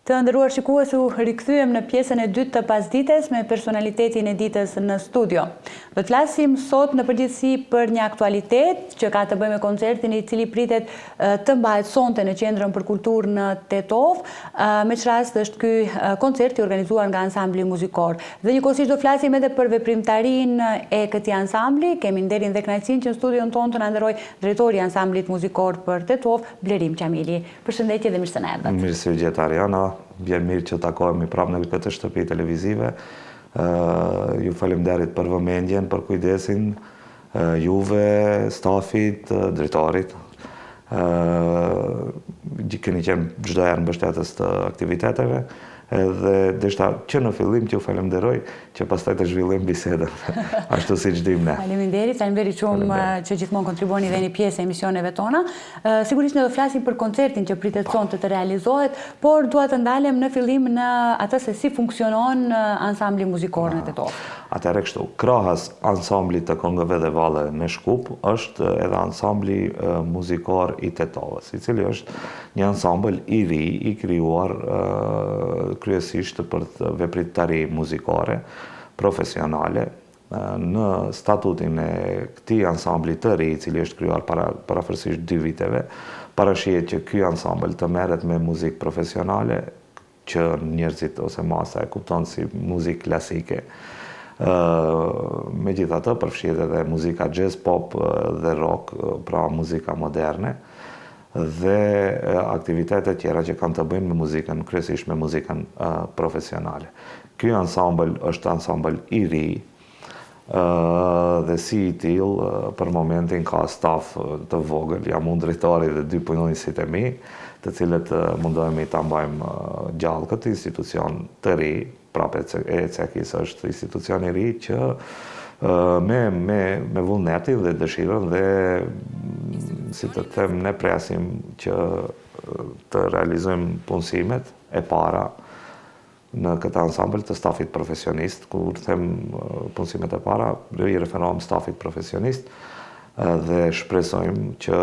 Të nderuar shikuesu, rikthyem në pjesën e dytë të pasdites me personalitetin e ditës në studio. Do të flasim sot në përgjithësi për një aktualitet që ka të bëjë me koncertin i cili pritet të mbahet sonte në Qendrën për Kulturë në Tetov, me që rast është ky koncert i organizuar nga ansambli muzikor. Dhe njëkohësisht do flasim edhe për veprimtarinë e këtij ansambli. Kemi nderin dhe kënaqësinë që në studion tonë të na nderoj drejtori i ansamblit muzikor për Tetov, Blerim Qamili. Përshëndetje dhe mirë se na erdhët. Mirë se u gjet Ariana. Bjen mirë që takohemi prapë në këtë shtëpi televizive. Ju faleminderit për vëmendjen, për kujdesin, juve, stafit, drejtorit. Keni qenë çdo herë mbështetës të aktiviteteve, edhe deshta që në fillim që ju falemderoj që pastaj të zhvillim bisedën, ashtu siç dim ne. Faleminderit shumë që gjithmonë kontribuoni dhe një pjesë e emisioneve tona. Sigurisht ne do flasim për koncertin që pritet sonte të realizohet, por dua të ndalem në fillim në atë se si funksionon ansambli muzikor në Tetov. Atëherë kështu, krahas ansamblit të këngëve dhe valle në Shkup është edhe ansambli muzikor i Tetovës, i cili është një ansambël i ri, i krijuar kryesisht për veprimtari muzikore, profesionale. Në statutin e këtij ansambli të ri, i cili është krijuar parafërsisht 2 viteve, parashihet që ky ansambël të merret me muzikë profesionale, që njerëzit ose masa e kupton si muzikë klasike. Megjithatë, përfshihet edhe muzika jazz, pop dhe rock, pra muzika moderne, dhe aktivitetet tjera që kanë të bëjnë me muzikën, kryesisht me muzikën profesionale. Ky ansambël është ansambël i ri, dhe si i tillë për momentin ka staf të vogël, jam unë drejtori dhe 2 punonësit e mi, të cilët mundohemi ta mbajmë gjallë këtë institucion të ri. Prapë ECEKIS është institucion i ri që me vullnetin dhe dëshirën dhe, si të them, ne presim që të realizojmë punësimet e para në këtë ansambël të stafit profesionist. Kur them punësimet e para, i referohem stafit profesionist dhe shpresojmë që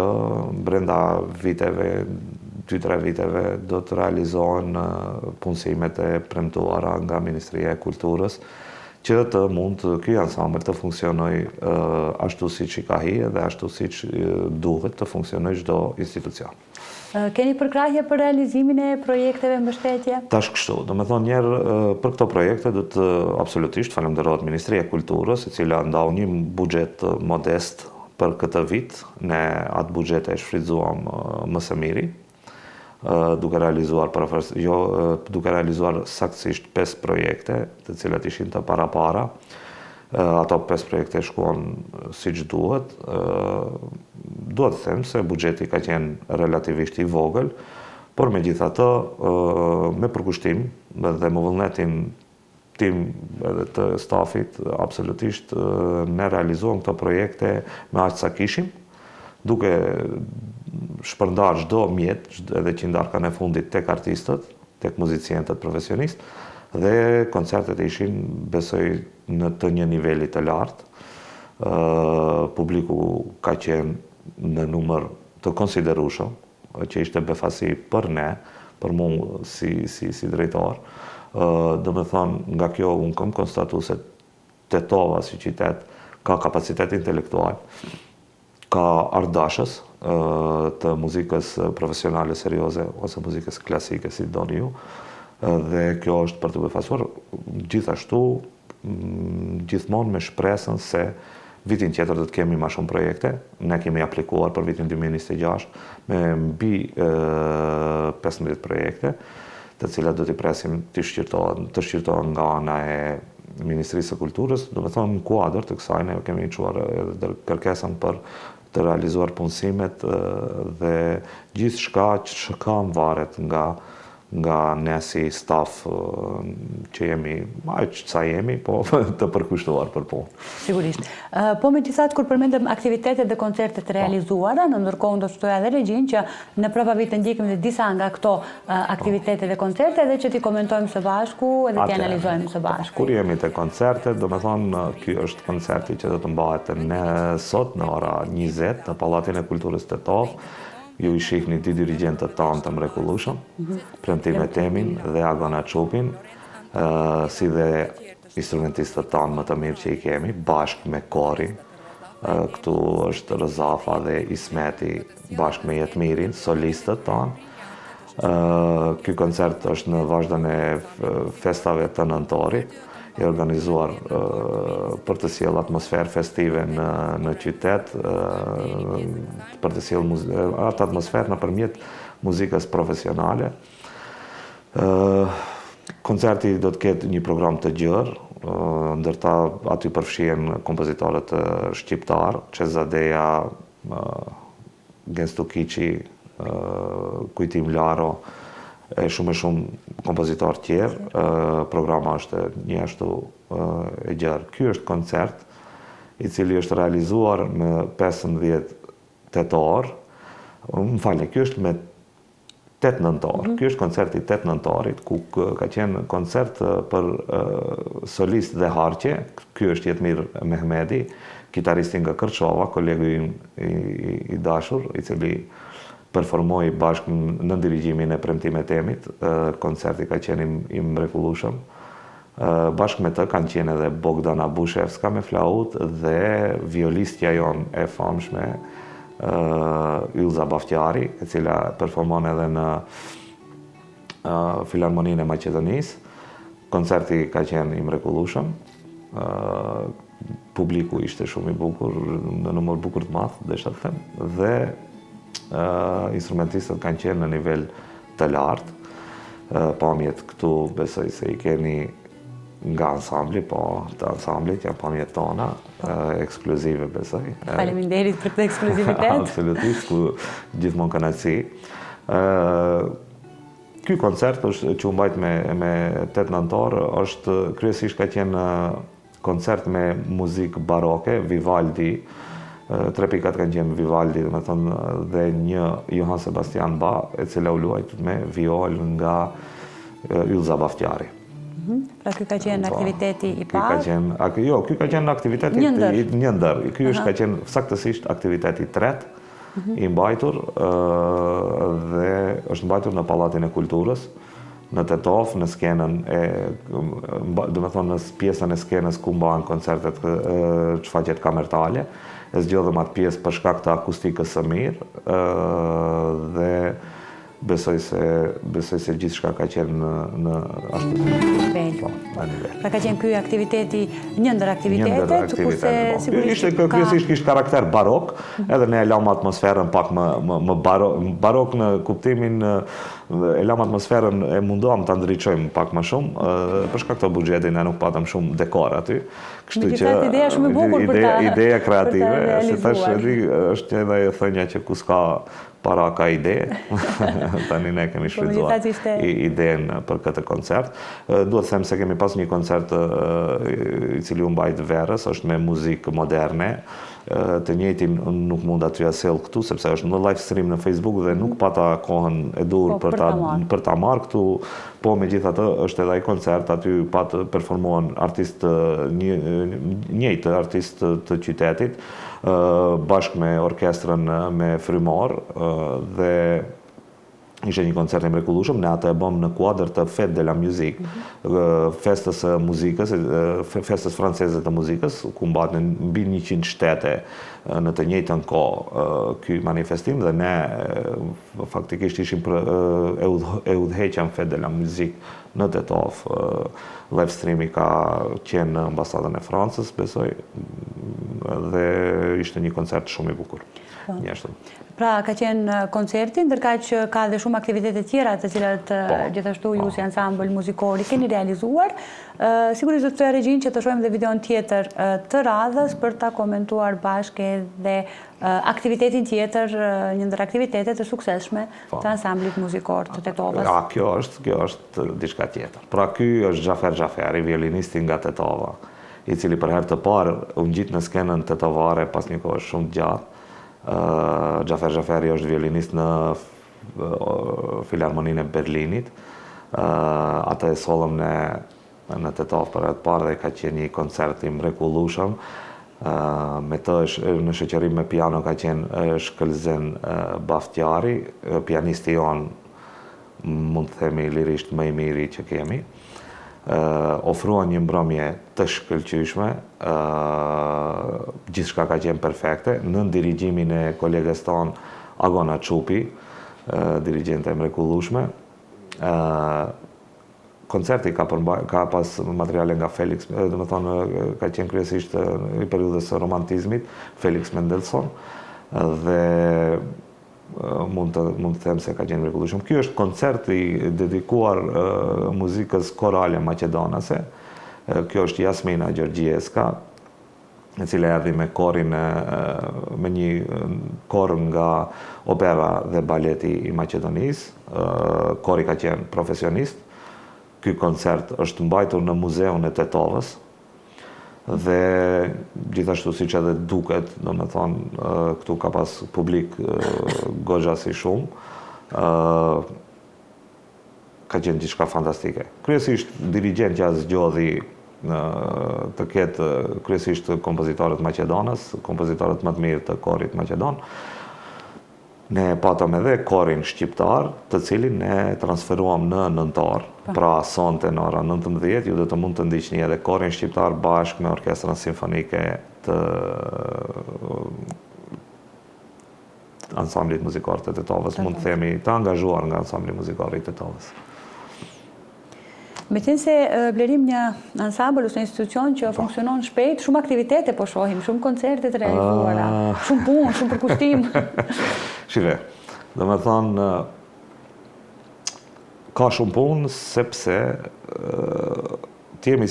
brenda viteve, 2-3 viteve, do të realizohen punësimet e premtuara nga Ministria e Kulturës, që të mund ky ansambël të funksionoj ashtu siç i ka hije dhe ashtu siç duhet të funksionoj çdo institucion. Keni përkrahje për realizimin e projekteve mbështetje? Tash kështu, do me thonë njerë, për këto projekte do të absolutisht falenderohet Ministria e Kulturës, e cila ndau një buxhet modest për këtë vit. Ne atë buxhet e shfrytzuam më së miri, duke realizuar saktësisht 5 projekte, të cilat ishin të para. Ato 5 projekte shkuan siç duhet. Duhet të them se buxheti ka qenë relativisht i vogël, por megjithatë me përkushtim dhe me vullnetin tim edhe të stafit, absolutisht ne realizuam këto projekte me aq sa kishim, duke shpërndar çdo mjet, edhe qindarkën e fundit tek artistët, tek muzicientët profesionistë, dhe koncertet ishin, besoj, në të një niveli të lartë. Publiku ka qenë në numër të konsiderueshëm, që ishte befasi për ne, për mua si drejtor. Do me thonë, nga kjo unë kam konstatu se Tetova si qytet ka kapacitet intelektual, ka ardashës të muzikës profesionale serioze ose muzikës klasike, si doni ju, dhe kjo është për të befasuar. Gjithashtu, gjithmonë me shpresën se vitin tjetër do të kemi më shumë projekte. Ne kemi aplikuar për vitin 2026 me mbi 15 projekte, të cilat do t'i presim të shqyrtohen nga ana e Ministrisë së Kulturës. Do me thonë, në kuadër të kësaj ne kemi çuar edhe kërkesën për të realizuar punësimet dhe gjithçka që ka varet nga ne si staf që jemi, aq sa jemi, po të përkushtuar për punë. Sigurisht. Po megjithatë, kur përmendëm aktivitetet dhe koncertet realizuara, në ndërkohë do të shtoja edhe regjin që në probabilit të ndjekim dhe disa nga këto aktivitete dhe koncerte dhe që t'i komentojmë së bashku edhe t'i analizojmë së bashku. Kur jemi te koncertet, do me thonë, ky është koncerti që do të mbahet në sot në ora 20 në Pallatin e Kulturës Tetov. ju i shihni dy dirigentët tanë të mrekullueshëm, Premtime Temin dhe Agona Çupin, si dhe instrumentistët tanë më të mirë që i kemi, bashkë me korin. Këtu është Rëzafa dhe Ismeti bashkë me Jetmirin, solistët tanë. Ky koncert është në vazhdën e festave të nëntorit, i organizuar për të sjellë atmosferë festive në qytet, për të sjellë atë atmosferë nëpërmjet muzikës profesionale. Koncerti do të ketë një program të gjerë, ndërta aty përfshihen kompozitorët shqiptar, Çezadeja, Genstu Kiçi, Kujtim Laro, e shumë kompozitor tjerë. Programa është një ashtu e gjerë. Ky është koncert i cili është realizuar me 15 tetor. Ky është me 8 nëntor. Ky është koncerti 8 nëntorit, ku ka qenë koncert për solist dhe harqe. Ky është Jetmir Mehmedi, kitaristi nga Kërçova, kolegu i dashur, i cili performoi bashkë në dirigjimin e Premtime Temit. Koncerti ka qenë i mrekullueshëm. Bashkë me të kanë qenë edhe Bogdana Bushevska me flaut dhe violistja jon e famshme Ylza Baftiari, e cila performon edhe në Filharmoninë e Maqedonisë. Koncerti ka qenë i mrekullueshëm. Publiku ishte shumë i bukur, në numër bukur të madh, desha të them, dhe instrumentistët kanë qenë në nivel të lartë. Pamjet këtu besoj se i keni nga ansambli, po të ansamblit janë pamjet tona, ekskluzive besoj. Faleminderit për këtë ekskluzivitet. Absolutisht, ku gjithmonë kënaqësi. Ky koncert që u mbajt me 8 nëntor, është kryesisht ka qenë koncert me muzikë baroke, Vivaldi. 3 pikat kanë qenë Vivaldi, dhe një Johann Sebastian Bach, e cila u luajt me viol nga Ylza Baftiari. Pra ky ka qenë aktiviteti i parë? Jo, ky ka qenë aktiviteti një ndër. Ky është ka qenë saktësisht aktiviteti i tretë, i mbajtur, dhe është mbajtur në Pallatin e Kulturës, në Tetov, në skenën në pjesën e skenës ku mbahen koncertet që faqet kamertale. E zgjodhëm atë pjesë për shkak të akustikës së mirë, dhe besoj se gjithçka ka qenë në ashtu nivel. Pra ka qenë ky aktiviteti një ndër aktivitetet, kurse sigurisht kryesisht kishte karakter barok, edhe ne e lëm atmosferën pak më barok në kuptimin e lëm atmosferën, e munduam ta ndriçojmë pak më shumë, për shkak të buxhetit ne nuk patëm shumë dekor aty. Kështu që ideja shumë e bukur për ta ideja kreative, se tash është edhe thënia që ku s'ka para ka ide. Tani ne kemi shfrytzuar idenë për këtë koncert. Duhet të them se kemi pas një koncert i cili u mbajt verës, është me muzikë moderne. Të njëjtin nuk mund aty sjell këtu, sepse është në live stream në Facebook dhe nuk pata kohën e dur për ta marrë këtu. Po megjithatë është edhe ai koncert, aty patë performuan artistë njëjtë artistë të qytetit, bashkë me orkestrën me Frymor, dhe ishte një koncert i mrekullueshëm. Ne atë e bëm në kuadër të Fête de la Musique, festës së muzikës, festës franceze të muzikës, ku mbahen mbi 100 shtete në të njëjtën kohë ky manifestim, dhe ne faktikisht ishim e udhëheqëm Fête de la Musique në Tetov. Live streami ka qenë në ambasadën e Francës, besoj, dhe ishte një koncert shumë i bukur. Pra ka qenë koncerti, ndërkaq që ka dhe shumë aktivitete tjera të cilat gjithashtu ju si ansambël muzikor i keni realizuar. Sigurisht do të thoya regjin që të shohim dhe videon tjetër të radhës për ta komentuar bashkë edhe aktivitetin tjetër, një ndër aktivitetet e suksesshme të ansamblit muzikor të Tetovës. Kjo është diçka tjetër. Pra ky është Xhafer Xhaferi, violinisti nga Tetova, i cili për herë të parë u ngjit në skenën tetovare pas një kohë shumë gjatë. Xhafer Xhaferi është violinist në Filharmoninë e Berlinit. Atë e sollëm në Tetov për herë të parë dhe ka qenë një koncert i mrekullueshëm. Me të në shoqërim me piano ka qenë Shkëlzen Baftjari, pianisti jonë, mund të themi lirisht më i miri që kemi. Ofruan një mbrëmje të shkëlqyshme, gjithçka ka qenë perfekte, në dirigjimin e kolegës tonë Agona Çupi, dirigjente e mrekullueshme. Koncerti ka pas materiale nga Felix, do të thonë ka qenë kryesisht i periudhës së romantizmit, Felix Mendelssohn, dhe mund të them se ka qenë mrekullueshëm. Ky është koncerti dedikuar muzikës korale maqedonase. Kjo është Jasmina Gjorgjieska, e cila erdhi me korin, me një kor nga opera dhe baleti i Maqedonisë. Kori ka qenë profesionist. Ky koncert është mbajtur në muzeun e Tetovës dhe gjithashtu siç edhe duket, domethënë këtu ka pas publik goxhasi shumë. Ka qenë diçka fantastike. Kryesisht dirigjent që zgjodhi të ketë kryesisht kompozitorët maqedonës, kompozitorët më të mirë të korit maqedon. Ne patëm edhe korin shqiptar, të cilin ne transferuam në nëntor. Pra sonte në ora 19, ju do të mund të ndiqni edhe korin shqiptar bashkë me Orkestrën Simfonike të ansamblit muzikor të Tetovës, mund të themi të angazhuar nga ansambli muzikor i Tetovës. Me qenë se Blerim një ansambël ose institucion që funksionon shpejt, shumë aktivitete po shohim, shumë koncerte të realizuara, shumë punë, shumë përkushtim. Shive, do me thonë, ka shumë punë sepse t'jemi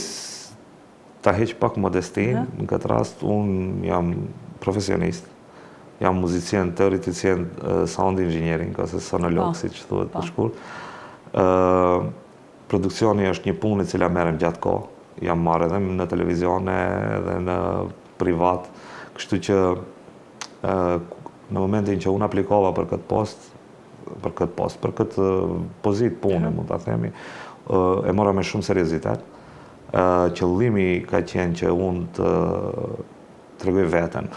ta heq pak modestin, në këtë rast unë jam profesionist, jam muzicien, teoreticien sound engineering, ose sonolog, si që thuhet për shkurt. Produksioni është një punë e cila merrem gjatë kohë. Jam marrë edhe në televizione edhe në privat. Kështu që në momentin që unë aplikova për këtë pozitë pune, mund ta themi, e mora me shumë seriozitet. Qëllimi ka qenë që unë të tregoj veten,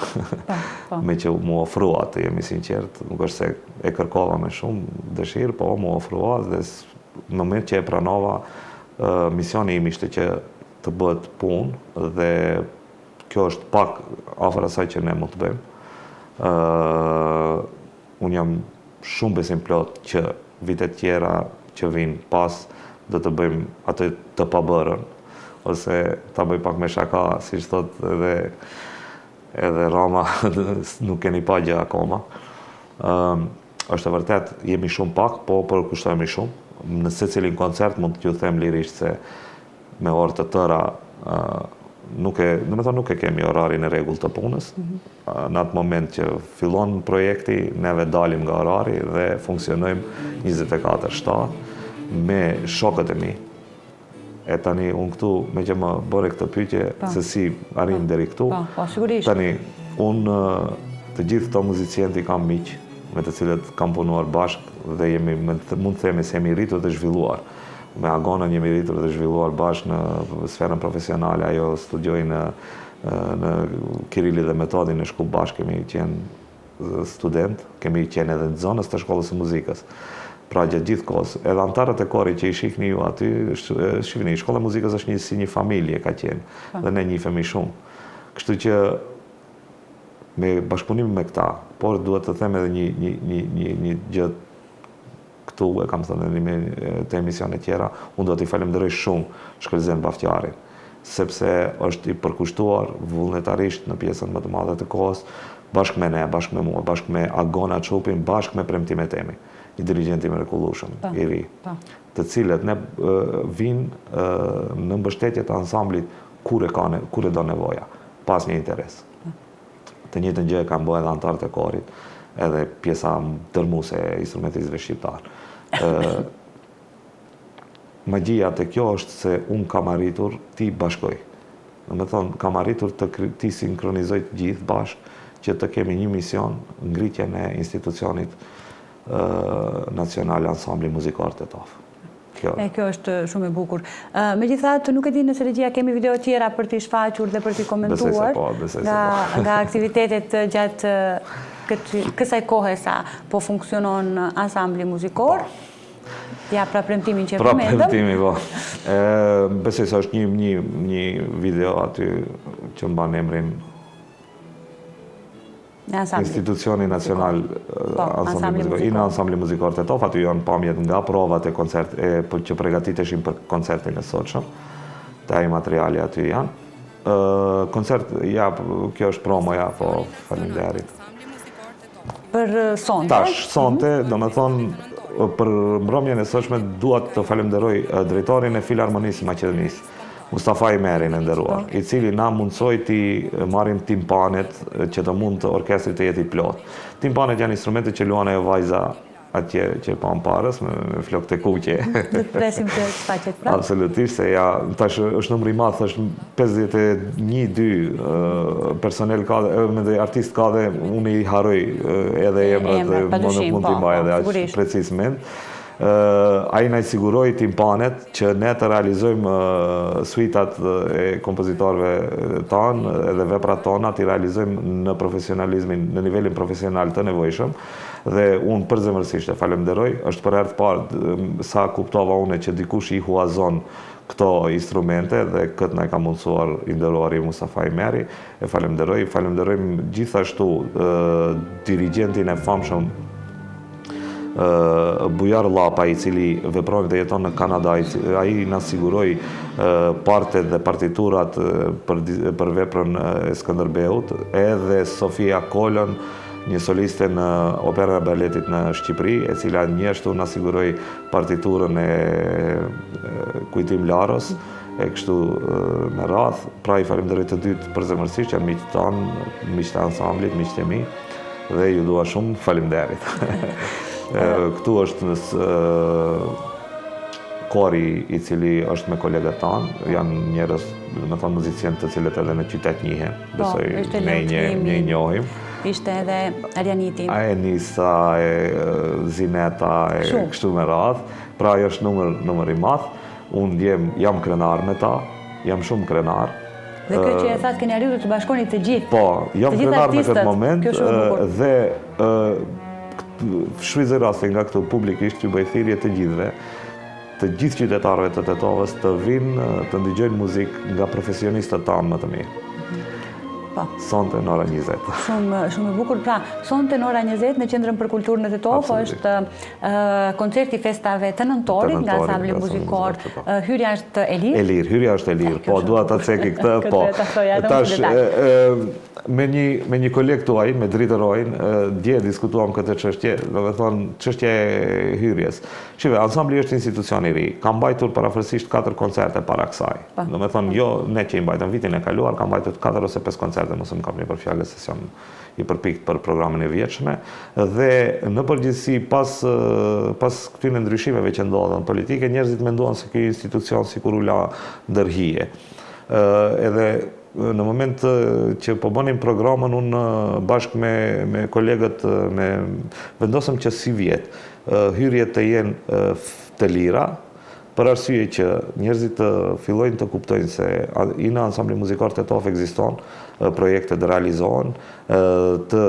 me që mu ofrua, të jemi sinqert, nuk është se e kërkova me shumë dëshirë, po mu ofrua dhe në moment që e pranova, misioni im ishte që të bëhet punë dhe kjo është pak afër asaj që ne mund të bëjmë. Unë jam shumë besim plot që vitet tjera që vinë pas do të bëjmë atë të pabërën, ose ta bëj pak me shaka, si që thot edhe Roma, nuk keni pa gjë akoma. Është e vërtet, jemi shumë pak, po përkushtojmë shumë. Në secilin koncert mund t'ju them lirisht se me orë të tëra nuk e kemi orarin e rregull të punës. Në atë moment që fillon projekti, neve dalim nga orari dhe funksionojmë 24/7 me shokët e mi. E tani unë këtu, me që më bëre këtë pyetje, se si arrim deri këtu. Tani unë të gjithë këto muzicientë i kam miq, me të cilët kam punuar bashkë dhe mund të themi se jemi rritur dhe zhvilluar. Me Agonën jemi rritur dhe zhvilluar bashkë në sferën profesionale, ajo studioi në Kirilli dhe Metodi në Shkup bashkë, kemi qenë student, kemi qenë edhe në zonës të shkollës së muzikës. Pra gjatë gjithë kohës, edhe antarët e korit që i shihni ju aty, shihni, shkolla e muzikës është si një familje ka qenë dhe ne njihemi shumë. Kështu që me bashkëpunim me këta, por duhet të them edhe një gjë këtu, e kam thënë në të emisione tjera, unë do t'i falenderoj shumë Shkëlzen Baftjarin, sepse është i përkushtuar vullnetarisht në pjesën më të madhe të kohës, bashkë me ne, bashkë me mua, bashkë me Agona Çupin, bashkë me premtimet e mi, i dirigjenti mrekullueshëm, i ri, të cilët ne vinë në mbështetje të ansamblit kur e do nevoja, pas një interes. Të njëjtën gjë kanë bërë edhe antarët e korit, edhe pjesa dërmuese e instrumentistëve shqiptar. Magjia te kjo është se unë kam arritur t'i bashkoj. Do të thonë, kam arritur t'i sinkronizoj të gjithë bashkë, që të kemi një mision, ngritjen e institucionit nacional ansambli muzikor Tetov. kjo. Kjo është shumë e bukur. Megjithatë, nuk e di nëse regjia kemi video tjera për t'i shfaqur dhe për t'i komentuar nga aktivitetet gjatë kësaj kohe sa po funksionon ansambli muzikor. Ja, pra premtimin që e përmendëm. Pra premtimi, po. Besoj se është një video aty që mban emrin Institucioni Nacional Ansambli Muzikor Tetov, aty janë pamjet nga provat e koncert që përgatiteshin për koncertin e sotshëm. Te ai materiali aty janë. Koncert, ja, kjo është promoja, po faleminderit. Për sonte? Tash, sonte, do me thonë, për mbrëmjen e sotshme duat të falenderoj drejtorin e Filharmonisë Maqedonisë, Mustafa Imerin e nderuar, i cili na mundsoi t'i marrim timpanet që të mund të orkestrit të jetë i plot. Timpanet janë instrumente që luan ajo vajza atje që pa parës, me flokë të kuqe. Dhe presim të shfaqet prapë. Absolutisht, se ja, tash është numri i madh, është 51-2 personel ka, dhe artist ka dhe unë i haroj edhe emrat, nuk mund t'i mbaj edhe aq precisement. Ai na i siguroi timpanet që ne të realizojmë suitat e kompozitorëve tanë edhe veprat tona t'i realizojmë në profesionalizmin, në nivelin profesional të nevojshëm. Dhe unë përzemërsisht e falenderoj, është për herë të parë sa kuptova unë që dikush i huazon këto instrumente dhe këtë na ka mundsuar i nderuari Mustafa Imeri. E falenderojmë gjithashtu dirigjentin e famshëm Bujar Llapa, i cili vepron dhe jeton në Kanada. Ai na siguroi partet dhe partiturat për veprën e Skënderbeut, edhe Sofia Kolën, një soliste në Operën e Baletit në Shqipëri, e cila njështu na siguroi partiturën e Kujtim Laros, e kështu me radh. Pra i falenderoj të dytë përzemërsisht, janë miqtë tanë, miqtë e ansamblit, miqtë e mi, dhe ju dua shumë faleminderit. Këtu është kori i cili është me kolegët tanë, janë njerëz, me thonë muzicientë të cilët edhe në qytet njihen, besoj ne i njohim. Ishte edhe Arjaniti. Enisa, Zineta, kështu me radh. Pra ajo është numër i madh. Unë jam krenar me ta, jam shumë krenar. Dhe kjo që e thatë keni arritur të bashkoni të gjithë. Po, jam krenar në këtë moment dhe shfrytëzoj rastin nga këtu publikisht që bëj thirrje të gjithëve, të gjithë qytetarëve të Tetovës të vinë të ndëgjojnë muzikë nga profesionistët tanë më të mirë. Sonte në ora 20. Shumë e bukur. Pra, sonte në ora 20 në Qendrën për Kulturën e Tetovës është koncerti festave të nëntorit nga ansambli muzikor. Hyrja është e lirë? Hyrja është e lirë. Po, dua ta ceki këtë, po. Tash, me një koleg tuaj, me Dritërojin, dje diskutuam këtë çështje, do të thonë çështja e hyrjes. Shive, ansambli është institucion i ri. Ka mbajtur parafërsisht 4 koncerte para kësaj. Do të thonë, jo ne që i mbajtëm vitin e kaluar, ka mbajtur 4 ose 5 koncerte, mos më kapni për fjalë se jam i përpikt për programin e vjetshme, dhe në përgjithësi pas këtyre ndryshimeve që ndodhen politike, njerëzit menduan se ky institucion sikur u la ndërhije. Edhe në moment që po bënim programin, unë bashkë me kolegët vendosëm që si vjet hyrjet të jenë të lira, për arsye që njerëzit të fillojnë të kuptojnë se i në ansambli muzikor Tetov ekziston, projekte të realizohen, të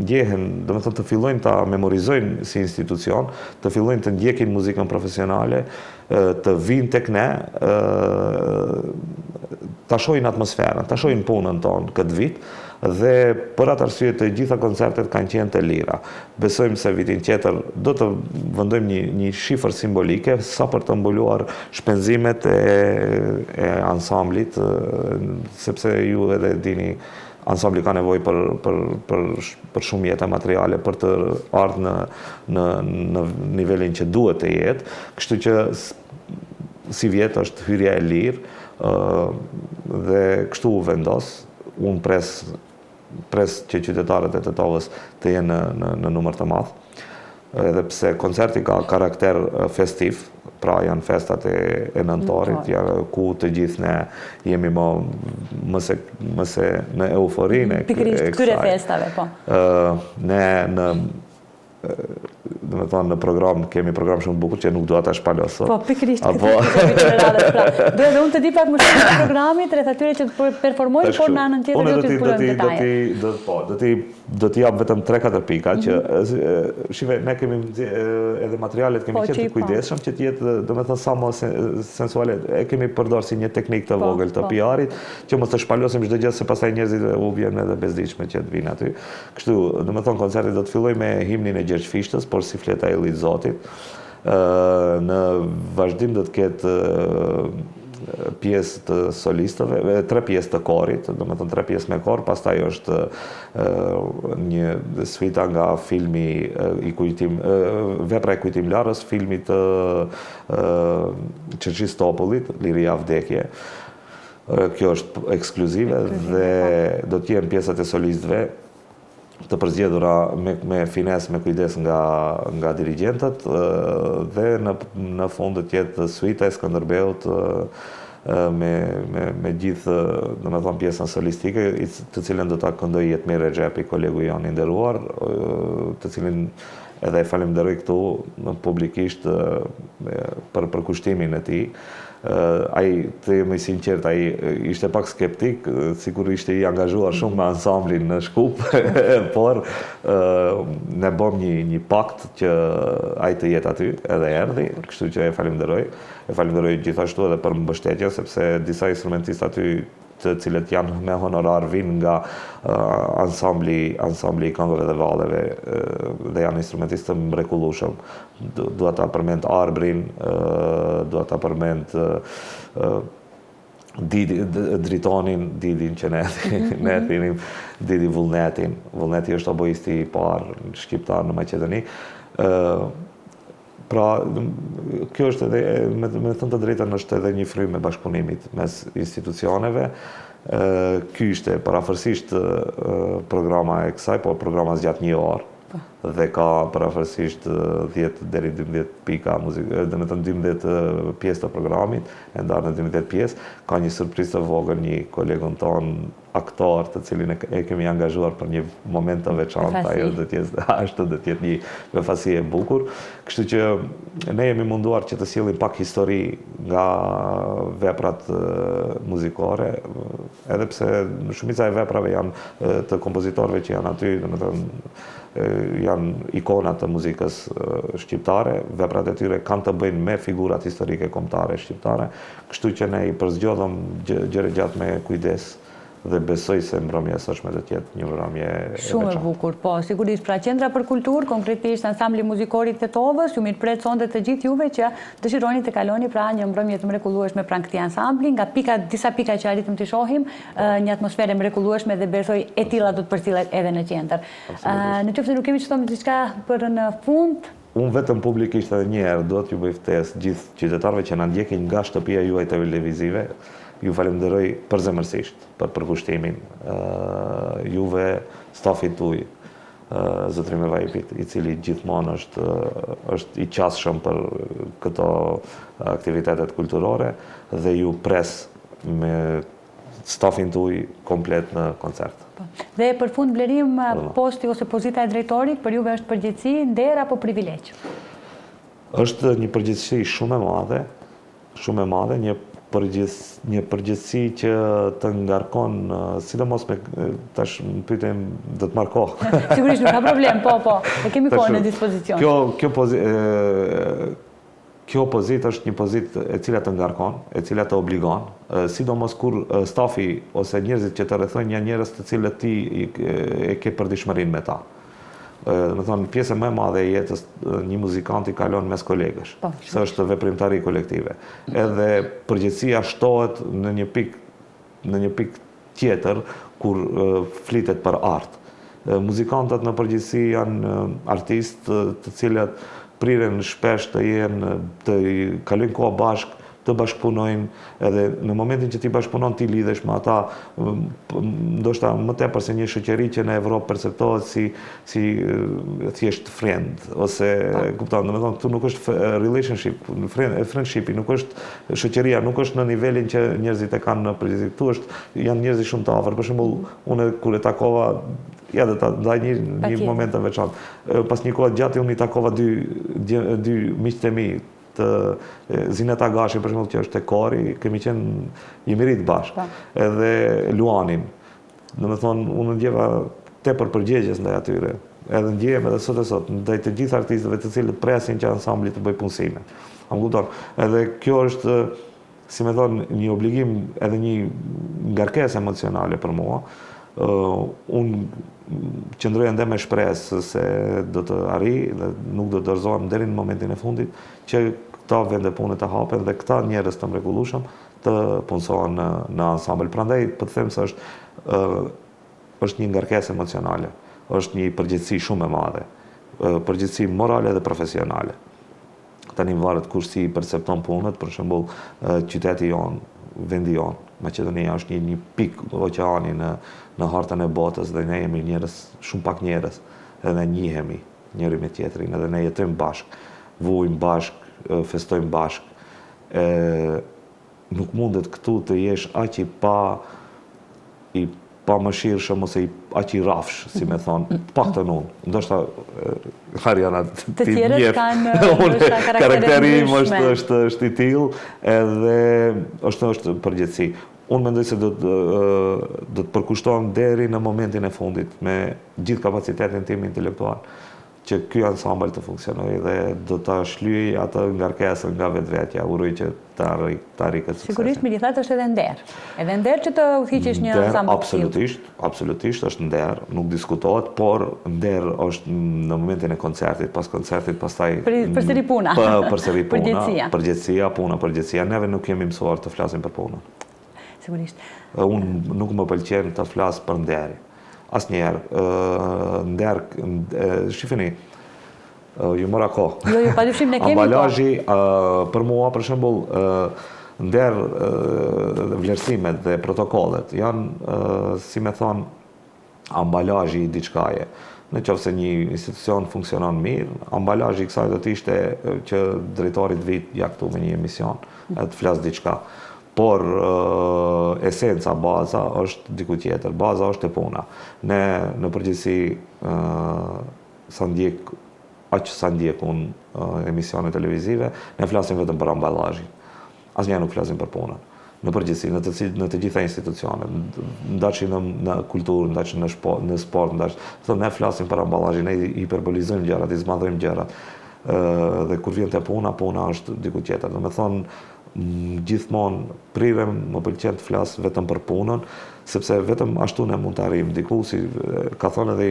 ndjehen, do të thonë të fillojnë ta memorizojnë si institucion, të fillojnë të ndjekin muzikën profesionale, të vinë tek ne, ta shohin atmosferën, ta shohin punën tonë këtë vit, dhe për atë arsye të gjitha koncertet kanë qenë të lira. Besojmë se vitin tjetër do të vendojmë një shifër simbolike sa për të mbuluar shpenzimet e ansamblit, sepse ju edhe dini ansambli ka nevojë për shumë jetë materiale për të ardhur në nivelin që duhet të jetë, kështu që si vjet është hyrja e lirë dhe kështu u vendos. Unë pres që qytetarët e Tetovës të jenë në numër të madh, edhe pse koncerti ka karakter festiv, pra janë festat e nëntorit, ku të gjithë ne jemi mëse në euforinë e pikërisht këtyre festave, po. Ne do të thonë në program kemi program shumë bukur që nuk dua ta shpalos. Po, pikërisht këtë do edhe unë të di pak më shumë të programit, rreth atyre që performojnë, por në anën tjetër do t'i zbulojmë detaje. Do t'i jap vetëm 3-4 pika që shive ne kemi edhe materialet kemi qenë të kujdesshëm që të jetë domethënë sa më sensuale. E kemi përdorur si një teknikë të vogël të PR-it që mos të shpalosim çdo gjë se pastaj njerëzit u vjen edhe bezdishme që të vinë aty. Kështu, domethënë koncerti do të fillojë me himnin e Gjergj Fishtës, por si fleta e Illit Zotit. Në vazhdim do të ketë pjesë të solistëve, 3 pjesë të korit, domethënë 3 pjesë me kor, pastaj është një suita nga filmi Vepra e kujtimlarës, filmi të Çerçistopullit, Liria vdekje. Kjo është ekskluzive dhe do të jenë pjesët e solistëve të përzgjedhura me fines, me kujdes nga dirigjentët dhe në fund të jetë suita e Skënderbeut me gjithë domethënë pjesën solistike, të cilën do ta këndojë Jetmir Rexhepi, kolegu jon i nderuar, të cilin edhe e falenderoj këtu publikisht për përkushtimin e tij. Ai, të jemi sinqert, ai ishte pak skeptik, sikur ishte i angazhuar shumë me ansamblin në Shkup, por ne bëm një pakt që ai të jetë aty, edhe erdhi, kështu që e falenderoj. E falenderoj gjithashtu edhe për mbështetjen, sepse disa instrumentistë aty të cilët janë me honorar vinë nga ansambli i këngëve dhe valleve dhe janë instrumentistë të mrekullueshëm. Dua ta përmend Arbrin, dua ta përmend Dritonin, Didin që ne thinim Didi Vullnetin. Vullneti është oboisti i parë shqiptar në Maqedoni. Pra, kjo është edhe, me thënë të drejtën, është edhe një frymë e bashkëpunimit mes institucioneve. Ky ishte parafërsisht programa e kësaj, por programa zgjat 1 orë dhe ka parafërsisht 10 deri 12 pika muzikë, dhe me thënë 12 pjesë të programit, e ndarë në 12 pjesë. Ka një surprizë të vogël, një kolegun ton aktor të cilin e kemi angazhuar për një moment të veçantë, ajo do të jetë një befasi e bukur. Kështu që ne jemi munduar që të sjellim pak histori nga veprat muzikore, edhe pse shumica e veprave janë të kompozitorëve që janë aty, domethënë janë ikonat të muzikës shqiptare, veprat e tyre kanë të bëjnë me figurat historike kombëtare shqiptare, kështu që ne i përzgjodhëm gjëra gjatë me kujdes. Dhe besoj se mbrëmja e sotshme do të jetë një mbrëmje e veçantë. Shumë e bukur, po, sigurisht. Pra Qendra për Kulturë, konkretisht ansambli muzikor i Tetovës, ju mirëpret sonte të gjithë juve që dëshironi të kaloni pra një mbrëmje të mrekullueshme pranë këtij ansambli, nga disa pika që arritëm të shohim, një atmosferë mrekullueshme dhe besoj e tilla do të përcillet edhe në qendër. Në qoftë se nuk kemi të thonë diçka për në fund, unë vetëm publikisht edhe një herë do t'ju bëj ftesë gjithë qytetarëve që na ndjekin nga shtëpia juaj televizive. Ju falenderoj përzemërsisht për përkushtimin juve, stafit tuaj, zotërim e Vajpit, i cili gjithmonë është i qasshëm për këto aktivitetet kulturore dhe ju pres me stafin tuaj komplet në koncert. Dhe për fund, Blerim, posti ose pozita e drejtorit për juve është përgjegjësi, nder apo privilegj? Është një përgjegjësi shumë e madhe, një përgjegjësi që të ngarkon, sidomos me tash më pyetëm do të marr kohë. Sigurisht nuk ka problem, po, e kemi kohën në dispozicion. Kjo pozitë është një pozitë e cila të ngarkon, e cila të obligon, sidomos kur stafi ose njerëzit që të rrethojnë janë njerëz të cilët ti e ke përditshmërinë me ta. Më thonë, pjesë më e madhe e jetës një muzikanti kalon mes kolegësh. Se është veprimtari kolektive. Edhe përgjegjësia shtohet në një pikë tjetër kur flitet për art. Muzikantët në përgjithësi janë artistë të cilët priren shpesh të kalojnë kohë bashkë, të bashkëpunojnë, edhe në momentin që ti bashkëpunon ti lidhesh me ata, ndoshta më tepër se një shoqëri që në Evropë perceptohet si thjesht friend, ose kupton, domethënë këtu nuk është relationship, friendshipi, nuk është shoqëria, nuk është në nivelin që njerëzit e kanë në përgjithësi. Këtu janë njerëz shumë të afër. Për shembull, unë kur e takova ja dhe ta ndaj një moment të veçantë. Pas një kohë gjatë unë i takova dy miqtë e mi, të Zinet Agashi, për shembull, që është te Kori, kemi qenë i mirit bashkë, edhe Luanin. Domethënë, unë ndjeva tepër përgjegjës ndaj atyre, edhe ndjehem edhe sot ndaj të gjithë artistëve të cilët presin që ansambli të bëj punësime. A më kupton? Edhe kjo është, si me thonë, një obligim edhe një ngarkesë emocionale për mua. Unë qëndroj ende me shpresë se do të arrijë dhe nuk do të dorëzohem deri në momentin e fundit që këta vende pune të hapen dhe këta njerëz të mrekullueshëm të punësohen në ansambël. Prandaj po të them se është një ngarkesë emocionale, është një përgjegjësi shumë e madhe, përgjegjësi morale dhe profesionale. Tani varet kush si percepton punët, për shembull, qyteti jon, vendi jon, Maqedonia është një pikë oqeani në hartën e botës dhe ne jemi njerëz, shumë pak njerëz, edhe njihemi njëri me tjetrin, edhe ne jetojmë bashkë, vujmë bashkë, festojmë bashkë. Nuk mundet këtu të jesh aq i pamëshirshëm ose aq i rrafsh, si me thonë, paktën unë. Ndoshta Ariana të tjerët kanë karakteri im është i tillë edhe është përgjithësi. Unë mendoj se do të përkushtohem deri në momentin e fundit me gjithë kapacitetin tim intelektual që ky ansambël të funksionojë dhe do ta shlyej atë ngarkesën nga vetvetja, uroj që të arrijë këtë sukses. Sigurisht megjithatë është edhe nder. Edhe nder që të udhëhiqesh një ansambël. Absolutisht është nder, nuk diskutohet, por nder është në momentin e koncertit, pas koncertit pastaj përsëri puna. Përsëri puna, përgjithësia. Neve nuk kemi mësuar të flasim për punën. Sigurisht. Unë nuk më pëlqen të flas për nderi. Asnjëherë, nder, shifeni, ju mora kohë. Jo, padyshim ne kemi kohë. Ambalazhi, për mua, për shembull, nder, vlerësimet dhe protokollet janë, si me thonë, ambalazhi i diçkaje. Në qoftë se një institucion funksionon mirë, ambalazhi i kësaj do të ishte që drejtori të vit ja këtu me një emision, të flas diçka. Por esenca, baza është diku tjetër, baza është e puna. Ne në përgjithësi aq sa ndjek unë emisione televizive, ne flasim vetëm për ambalazhin. Asnjëherë nuk flasim për punën. Në përgjithësi, në të gjitha institucionet, ndaçi në kulturë, ndaçi në sport, ne flasim për ambalazhin, ne hiperbolizojmë gjërat, i zmadhojmë gjërat. Dhe kur vjen te puna është diku tjetër. Domethënë, gjithmonë prirem, më pëlqen të flas vetëm për punën, sepse vetëm ashtu ne mund të arrijmë diku, si ka thënë edhe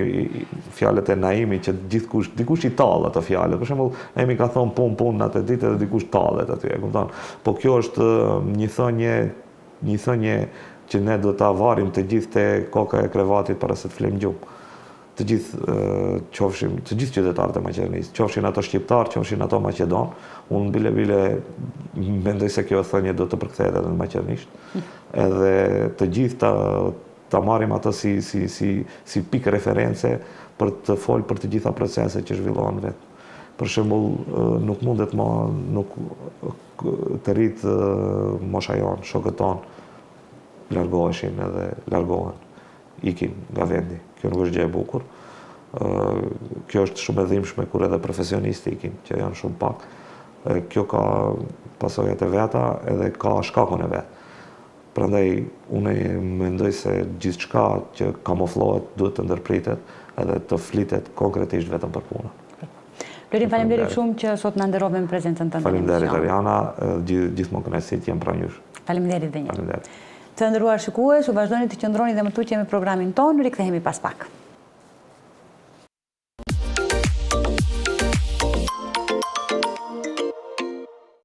fjalët e Naimi që dikush i tall ato fjalë. Për shembull, Naimi ka thënë punë atë ditë edhe dikush tallet aty, e kupton? Po kjo është një thënie që ne do ta varim të gjithë te koka e krevatit para se të flejmë gjumë. Të gjithë qytetarët e Maqedonisë, qofshin ato shqiptar, qofshin ato maqedon, unë bile mendoj se kjo thënie do të përkthehet edhe në maqedonisht. Edhe të gjithë ta marrim atë si pikë reference për të folë për të gjitha proceset që zhvillohen vetë. Për shembull, nuk mundet nuk të rritë mosha jonë, shokët tonë largoheshin edhe largohen, ikin nga vendi. Kjo nuk është gjë e bukur. Kjo është shumë e dhimbshme kur edhe profesionisti ikin, që janë shumë pak. Kjo ka pasojat e veta edhe ka shkakun e vet. Prandaj unë mendoj se gjithçka që kamuflohet duhet të ndërpritet edhe të flitet konkretisht vetëm për punën. Lorin, faleminderit shumë që sot na nderove me prezencën tënde. Faleminderit Ariana, gjithmonë kënaqësi të jem pranë jush. Faleminderit dhe një. Të nderuar shikues, u vazhdoni të qëndroni dhe më tutje me programin tonë, rikthehemi pas pak.